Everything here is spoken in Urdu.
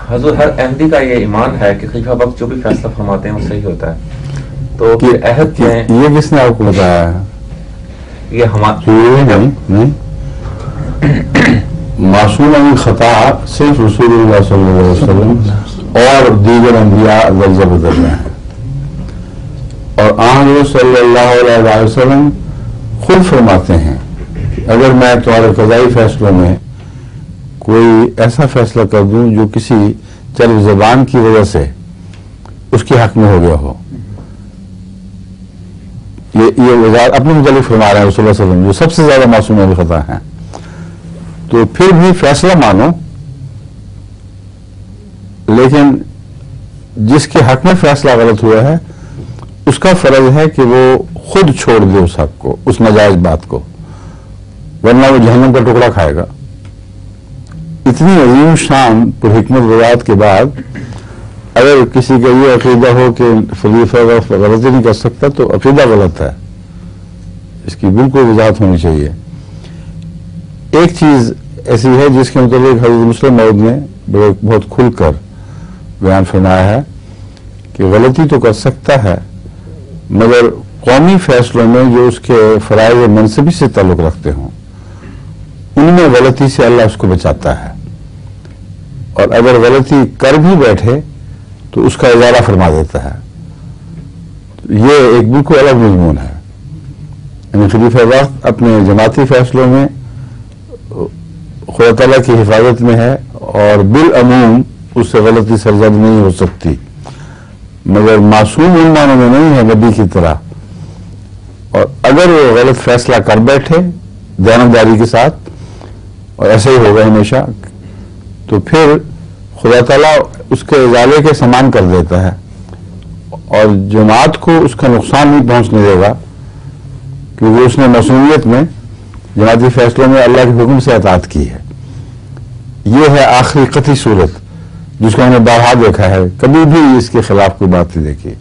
حضور ہر احمدی کا یہ ایمان ہے کہ خلیفہ وقت جو بھی فیصلہ فرماتے ہیں وہ صحیح ہوتا ہے، تو پھر عہد کیا ہے؟ یہ کس نے آپ کو بتایا ہے؟ یہ ہمارا نہیں، معصوم عن خطا صرف رسول اللہ صلی اللہ علیہ وسلم اور دیگر انبیاء درجہ بدل رہے ہیں، اور حضرت صلی اللہ علیہ وسلم خود فرماتے ہیں اگر میں تمہارے قضائی فیصلوں میں کوئی ایسا فیصلہ کر دوں جو کسی چرب زبان کی وجہ سے اس کے حق میں ہو گیا ہو، یہ وزارت اپنے متعلق فرما رہے ہیں رسول اللہ صلی اللہ علیہ وسلم جو سب سے زیادہ معصوم عن خطا ہیں، تو پھر بھی فیصلہ مانو، لیکن جس کے حق میں فیصلہ غلط ہوا ہے اس کا فرض ہے کہ وہ خود چھوڑ دے اس حق کو، اس ناجائز بات کو، ورنہ وہ جہنم کا ٹکڑا کھائے گا۔ اتنی عظیم شان پر حکمت وضاحت کے بعد اگر کسی کا یہ عقیدہ ہو کہ خلیفہ غلطی نہیں کر سکتا تو عقیدہ غلط ہے، اس کی بالکل وضاحت ہونی چاہیے۔ ایک چیز ایسی ہے جس کے متعلق حضرت مسلم موعود نے بہت کھل کر بیان فرمایا ہے کہ غلطی تو کر سکتا ہے مگر قومی فیصلوں میں جو اس کے فرائض و منصبی سے تعلق رکھتے ہوں ان میں غلطی سے اللہ اس کو بچاتا ہے، اور اگر غلطی کر بھی بیٹھے تو اس کا ازالہ فرما دیتا ہے۔ یہ ایک بالکل الگ مضمون ہے، یعنی خلیفہ وقت اپنے جماعتی فیصلوں میں خدا تعالیٰ کی حفاظت میں ہے اور بالعموم اس سے غلطی سرزد نہیں ہو سکتی، مگر معصوم ان معنوں میں نہیں ہے نبی کی طرح، اور اگر وہ غلط فیصلہ کر بیٹھے دیانتداری کے ساتھ، اور ایسا ہی ہوگا ہمیشہ، تو پھر خدا تعالیٰ اس کے ازالے کے سامان کر دیتا ہے اور جماعت کو اس کا نقصان نہیں پہنچنے دے گا، کیونکہ اس نے معصومیت میں جماعتی فیصلوں میں اللہ کے حکم سے اطاعت کی ہے۔ یہ ہے آخری قطعی صورت جس کو ہم نے بارہا دیکھا ہے، کبھی بھی اس کے خلاف کوئی بات نہیں دیکھی۔